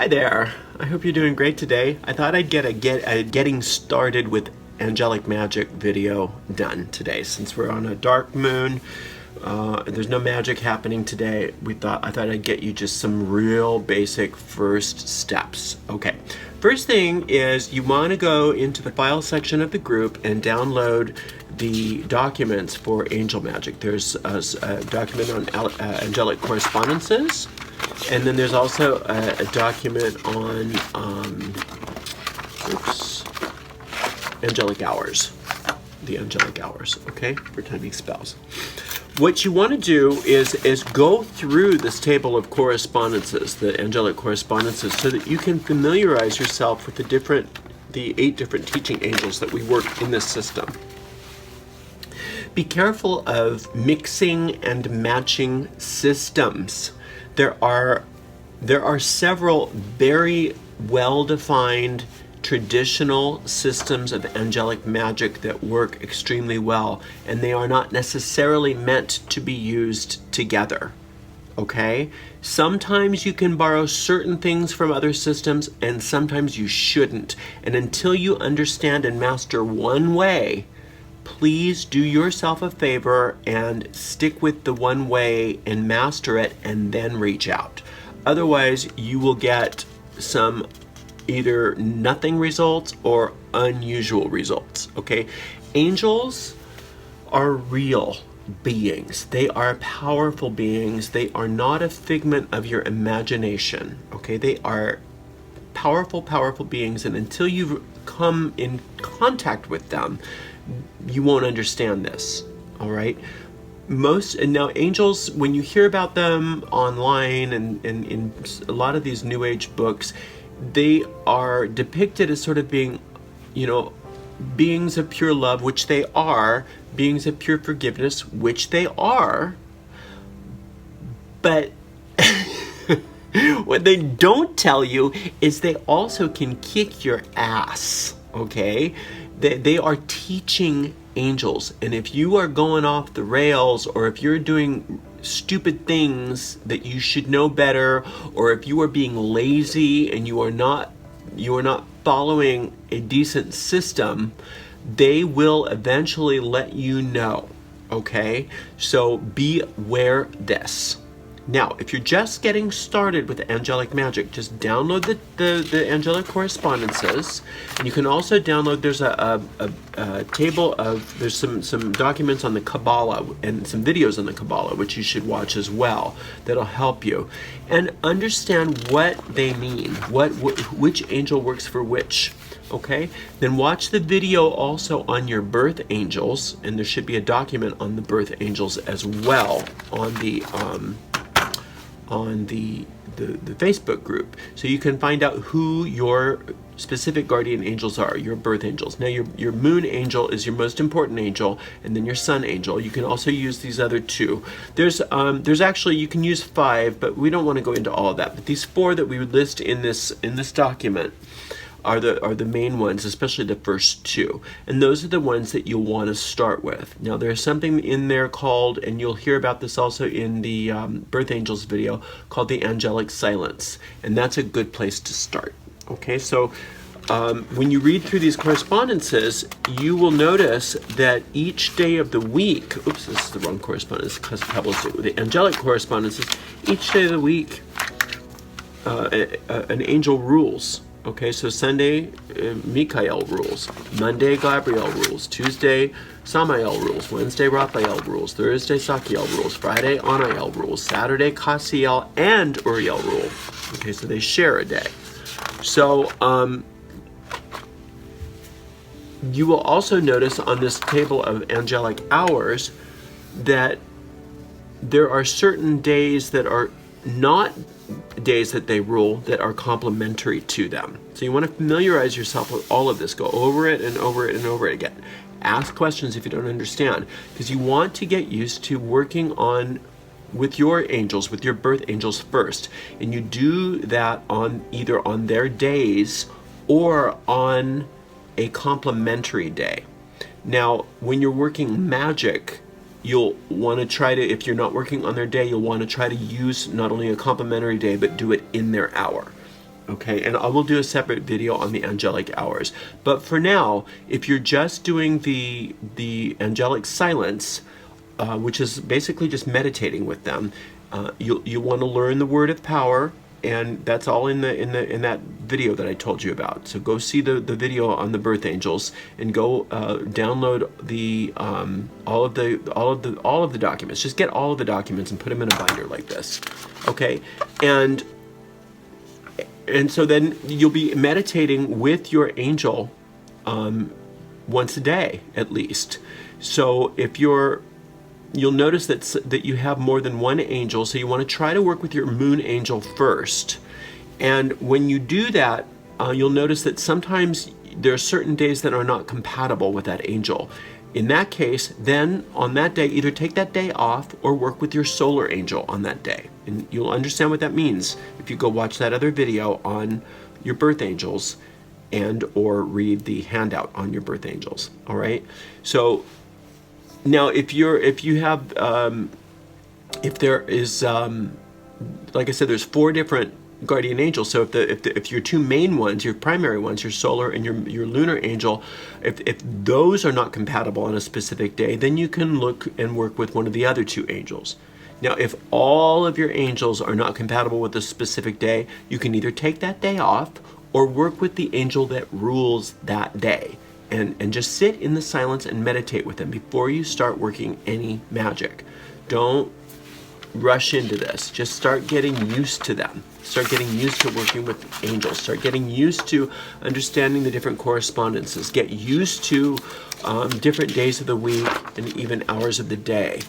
Hi there. I hope you're doing great today. I thought I'd get a getting started with Angelic Magic video done today. Since we're on a dark moon, there's no magic happening today. I thought I'd get you just some real basic first steps. Okay. First thing is you want to go into the file section of the group and download the documents for Angel Magic. There's a document on Angelic Correspondences. And then there's also a document on Angelic Hours, the Angelic Hours, okay, for timing spells. What you want to do is go through this table of correspondences, the Angelic Correspondences, so that you can familiarize yourself with the 8 different teaching angels that we work in this system. Be careful of mixing and matching systems. There are several very well-defined traditional systems of angelic magic that work extremely well, and they are not necessarily meant to be used together. Okay? Sometimes you can borrow certain things from other systems, and sometimes you shouldn't. And until you understand and master one way, please do yourself a favor and stick with the one way and master it, and then reach out. Otherwise, you will get some either nothing results or unusual results, okay? Angels are real beings. They are powerful beings. They are not a figment of your imagination, okay? They are powerful, powerful beings, and until you've come in contact with them, you won't understand this, all right? Now angels, when you hear about them online and in a lot of these New Age books, they are depicted as sort of being, beings of pure love, which they are, beings of pure forgiveness, which they are, but what they don't tell you is they also can kick your ass, okay? They are teaching angels, and if you are going off the rails, or if you're doing stupid things that you should know better, or if you are being lazy and you are not following a decent system, they will eventually let you know, okay? So beware this. Now, if you're just getting started with angelic magic, just download the Angelic Correspondences, and you can also download. There's a table of there's some documents on the Kabbalah and some videos on the Kabbalah, which you should watch as well. That'll help you and understand what they mean, which angel works for which. Okay, then watch the video also on your birth angels, and there should be a document on the birth angels as well on the Facebook group, so you can find out who your specific guardian angels are, your birth angels. Now your moon angel is your most important angel, and then your sun angel. You can also use these other 2. There's actually, you can use 5, but we don't want to go into all of that. But these 4 that we would list in this document are the main ones, especially the first 2, and those are the ones that you'll want to start with. Now there's something in there called, and you'll hear about this also in the Birth Angels video, called the Angelic Silence, and that's a good place to start. Okay, so when you read through these correspondences, you will notice that each day of the week, oops, this is the wrong correspondence, because the Angelic Correspondences, each day of the week an angel rules. Okay, so Sunday, Michael rules. Monday, Gabriel rules. Tuesday, Samael rules. Wednesday, Raphael rules. Thursday, Sakiel rules. Friday, Anael rules. Saturday, Cassiel and Uriel rule. Okay, so they share a day. So, you will also notice on this table of angelic hours that there are certain days that are not days that they rule that are complementary to them. So you want to familiarize yourself with all of this. Go over it and over it and over it again. Ask questions if you don't understand, because you want to get used to working with your angels, with your birth angels first. And you do that either on their days or on a complementary day. Now, when you're working magic, you'll want to try to, if you're not working on their day, you'll want to try to use not only a complementary day, but do it in their hour. Okay, and I will do a separate video on the angelic hours. But for now, if you're just doing the angelic silence, which is basically just meditating with them, you want to learn the word of power, and that's all in that video that I told you about. So go see the video on the birth angels, and go download the all of the documents. Just get all of the documents and put them in a binder like this. Okay, and so then you'll be meditating with your angel once a day at least. So if you'll notice that you have more than one angel, so you want to try to work with your moon angel first. And when you do that, you'll notice that sometimes there are certain days that are not compatible with that angel. In that case, then on that day, either take that day off or work with your solar angel on that day. And you'll understand what that means if you go watch that other video on your birth angels and or read the handout on your birth angels. All right. So now if there is like I said, there's 4 different guardian angels. So if your 2 main ones, your primary ones, your solar and your lunar angel, if those are not compatible on a specific day, then you can look and work with one of the other 2 angels. Now, if all of your angels are not compatible with a specific day, you can either take that day off or work with the angel that rules that day, and just sit in the silence and meditate with them before you start working any magic. Don't rush into this. Just start getting used to them. Start getting used to working with angels. Start getting used to understanding the different correspondences. Get used to different days of the week and even hours of the day.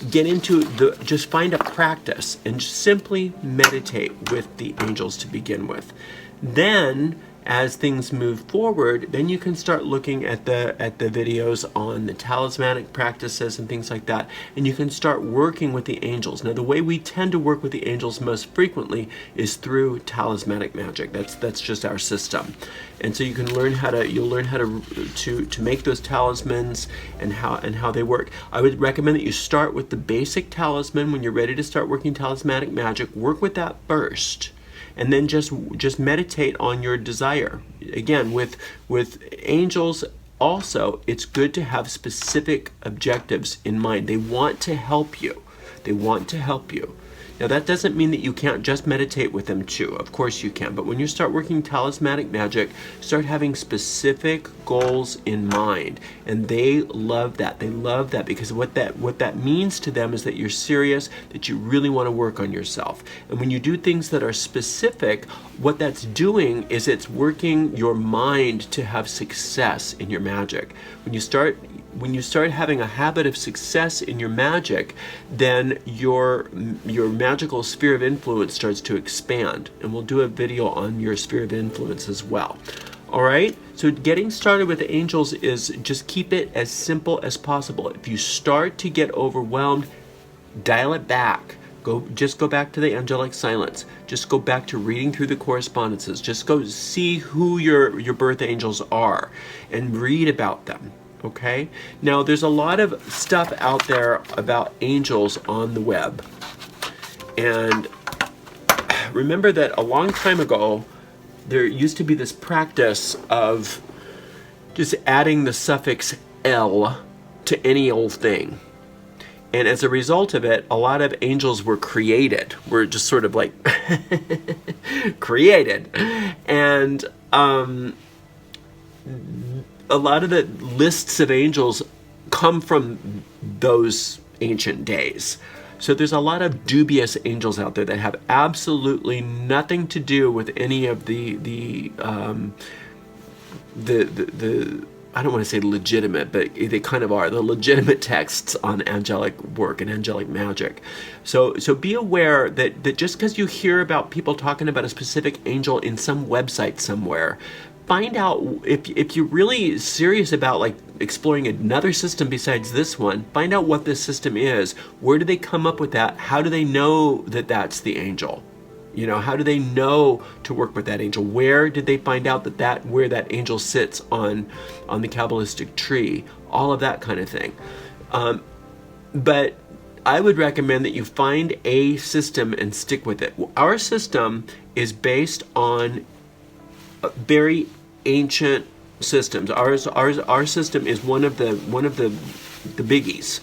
Get into just find a practice and simply meditate with the angels to begin with. Then, as things move forward, then you can start looking at the videos on the talismanic practices and things like that, and you can start working with the angels. Now, the way we tend to work with the angels most frequently is through talismanic magic. That's just our system, and so you'll learn how to make those talismans and how they work. I would recommend that you start with the basic talisman when you're ready to start working talismanic magic. Work with that first. And then just meditate on your desire. Again, with angels also, it's good to have specific objectives in mind. They want to help you. They want to help you. Now, that doesn't mean that you can't just meditate with them too. Of course you can. But when you start working talismanic magic, start having specific goals in mind. And they love that. They love that because what that means to them is that you're serious, that you really want to work on yourself. And when you do things that are specific, what that's doing is it's working your mind to have success in your magic. When you start having a habit of success in your magic, then your magical sphere of influence starts to expand. And we'll do a video on your sphere of influence as well. All right? So getting started with the angels is just keep it as simple as possible. If you start to get overwhelmed, dial it back. Just go back to the angelic silence. Just go back to reading through the correspondences. Just go see who your birth angels are and read about them. Okay? Now, there's a lot of stuff out there about angels on the web. And remember that a long time ago, there used to be this practice of just adding the suffix L to any old thing. And as a result of it, a lot of angels were created. Were just sort of like created. And a lot of the lists of angels come from those ancient days. So there's a lot of dubious angels out there that have absolutely nothing to do with any of the I don't want to say legitimate, but they kind of are the legitimate texts on angelic work and angelic magic. So be aware that just because you hear about people talking about a specific angel in some website somewhere, find out if you're really serious about like exploring another system besides this one. Find out what this system is. Where do they come up with that? How do they know that that's the angel? You know, how do they know to work with that angel? Where did they find out where that angel sits on the Kabbalistic tree? All of that kind of thing. But I would recommend that you find a system and stick with it. Our system is based on very ancient systems. Our system is one of the biggies.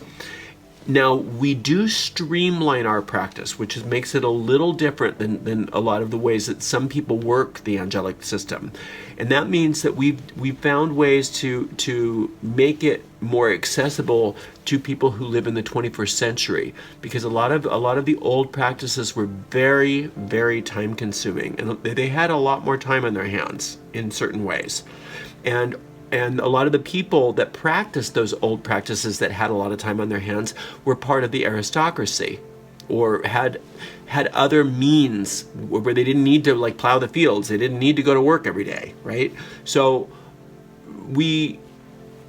Now, we do streamline our practice, which makes it a little different than a lot of the ways that some people work the angelic system. And that means that we've found ways to make it more accessible to people who live in the 21st century, because a lot of the old practices were very, very time consuming, and they had a lot more time on their hands in certain ways. And a lot of the people that practiced those old practices that had a lot of time on their hands were part of the aristocracy, or had other means where they didn't need to like plow the fields. They didn't need to go to work every day, right? So we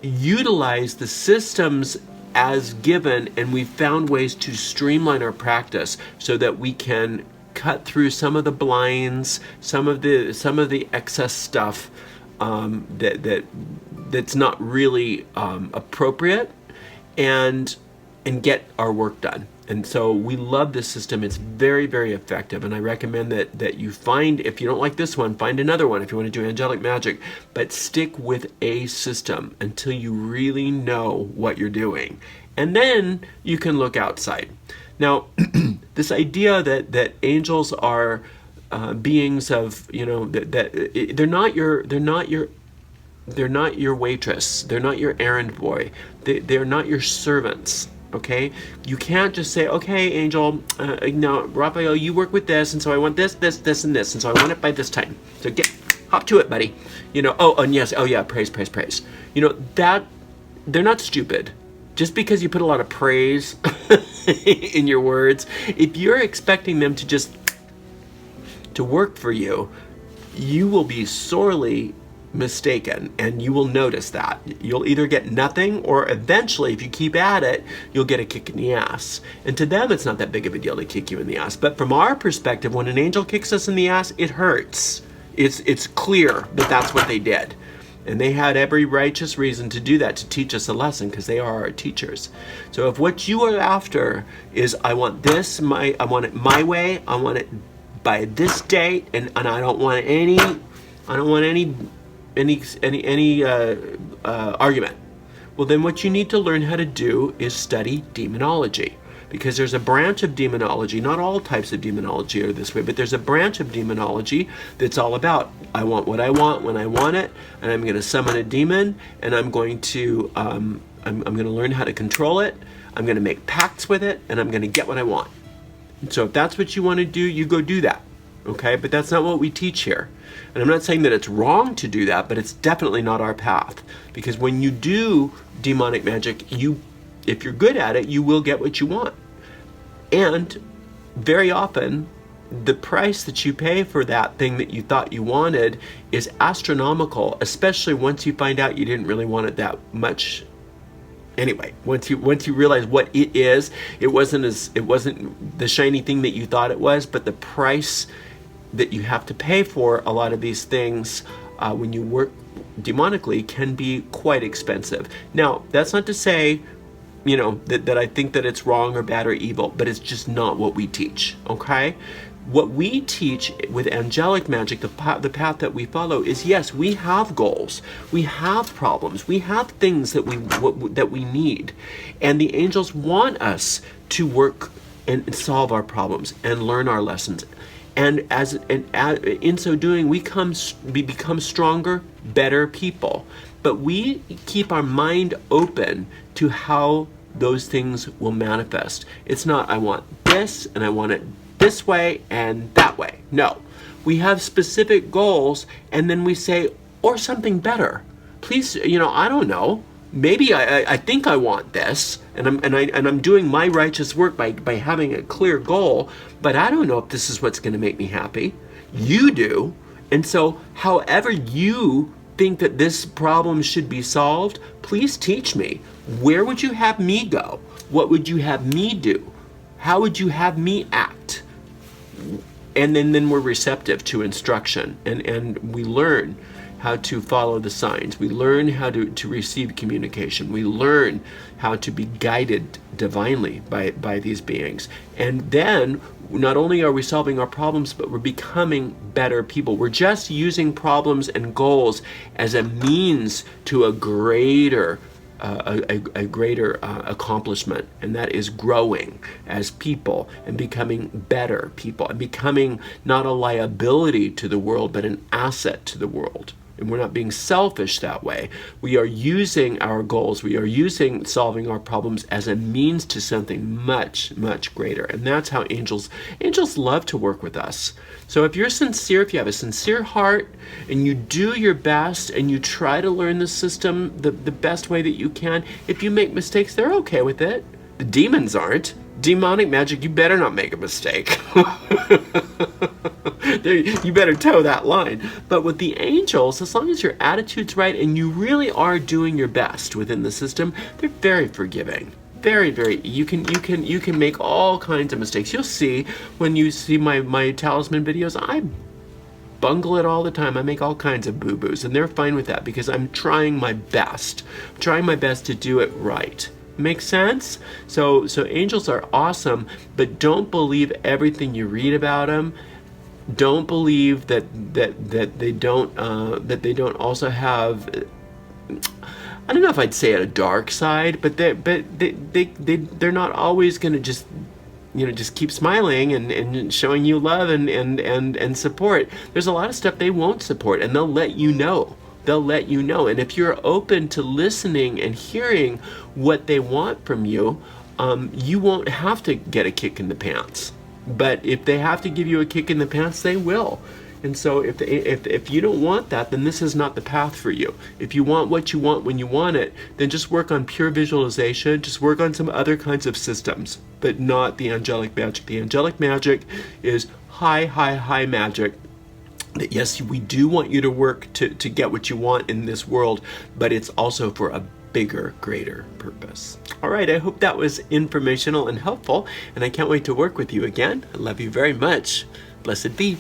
utilize the systems as given, and we found ways to streamline our practice so that we can cut through some of the blinds, some of the excess stuff that's not really appropriate, and get our work done. And so we love this system. It's very, very effective, and I recommend that you find, if you don't like this one, find another one if you want to do angelic magic, but stick with a system until you really know what you're doing, and then you can look outside. Now, this idea that angels are beings of, that they're not your waitress, they're not your errand boy, they're not your servants. Okay, you can't just say, okay, angel, now Raphael, you work with this, and so I want this, and this, and so I want it by this time. So hop to it, buddy. Praise. That they're not stupid. Just because you put a lot of praise in your words, if you're expecting them to work for you, you will be sorely mistaken, and you will notice that. You'll either get nothing, or eventually, if you keep at it, you'll get a kick in the ass. And to them, it's not that big of a deal to kick you in the ass. But from our perspective, when an angel kicks us in the ass, it hurts. It's clear that that's what they did. And they had every righteous reason to do that, to teach us a lesson, because they are our teachers. So if what you are after is, I want this, I want it my way, I want it by this date, and I don't want any argument. Well, then what you need to learn how to do is study demonology, because there's a branch of demonology. Not all types of demonology are this way, but there's a branch of demonology that's all about, I want what I want when I want it, and I'm going to summon a demon, and I'm going to I'm going to learn how to control it. I'm going to make pacts with it, and I'm going to get what I want. So if that's what you want to do, you go do that. Okay, but that's not what we teach here. And I'm not saying that it's wrong to do that, but it's definitely not our path. Because when you do demonic magic, if you're good at it, you will get what you want. And very often, the price that you pay for that thing that you thought you wanted is astronomical, especially once you find out you didn't really want it that much. Anyway, once you realize what it is, it wasn't the shiny thing that you thought it was, but the price that you have to pay for a lot of these things when you work demonically can be quite expensive. Now, that's not to say, that I think that it's wrong or bad or evil, but it's just not what we teach, okay? What we teach with angelic magic, the path that we follow, is yes, we have goals, we have problems, we have things that we need, and the angels want us to work and solve our problems and learn our lessons. And in so doing, we become stronger, better people. But we keep our mind open to how those things will manifest. It's not, I want this, and I want it this way and that way. No. We have specific goals, and then we say, or something better. Please, I don't know. Maybe I think I want this, and I'm doing my righteous work by having a clear goal, but I don't know if this is what's going to make me happy. You do. And so however you think that this problem should be solved, please teach me. Where would you have me go? What would you have me do? How would you have me act? And then we're receptive to instruction, and we learn how to follow the signs. We learn how to receive communication. We learn how to be guided divinely by these beings. And then not only are we solving our problems, but we're becoming better people. We're just using problems and goals as a means to a greater accomplishment, and that is growing as people and becoming better people and becoming not a liability to the world but an asset to the world. And we're not being selfish that way. We are using our goals, we are using solving our problems as a means to something much, much greater. And that's how angels love to work with us. So if you're sincere, if you have a sincere heart and you do your best and you try to learn the system the best way that you can, if you make mistakes, they're okay with it. The demons aren't. Demonic magic, you better not make a mistake. You better toe that line. But with the angels, as long as your attitude's right and you really are doing your best within the system, they're very forgiving. Very, very. You can make all kinds of mistakes. You'll see when you see my talisman videos, I bungle it all the time. I make all kinds of boo-boos, and they're fine with that because I'm trying my best. I'm trying my best to do it right. Make sense? So angels are awesome, but don't believe everything you read about them. Don't believe that they don't also have, I don't know if I'd say a dark side, but they're not always going to just keep smiling and showing you love and support. There's a lot of stuff they won't support, and they'll let you know. They'll let you know. And if you're open to listening and hearing what they want from you, you won't have to get a kick in the pants. But if they have to give you a kick in the pants, they will. And so if you don't want that, then this is not the path for you. If you want what you want when you want it, then just work on pure visualization. Just work on some other kinds of systems, but not the angelic magic. The angelic magic is high magic. That yes, we do want you to work to get what you want in this world, but it's also for a bigger, greater purpose. All right, I hope that was informational and helpful, and I can't wait to work with you again. I love you very much. Blessed be.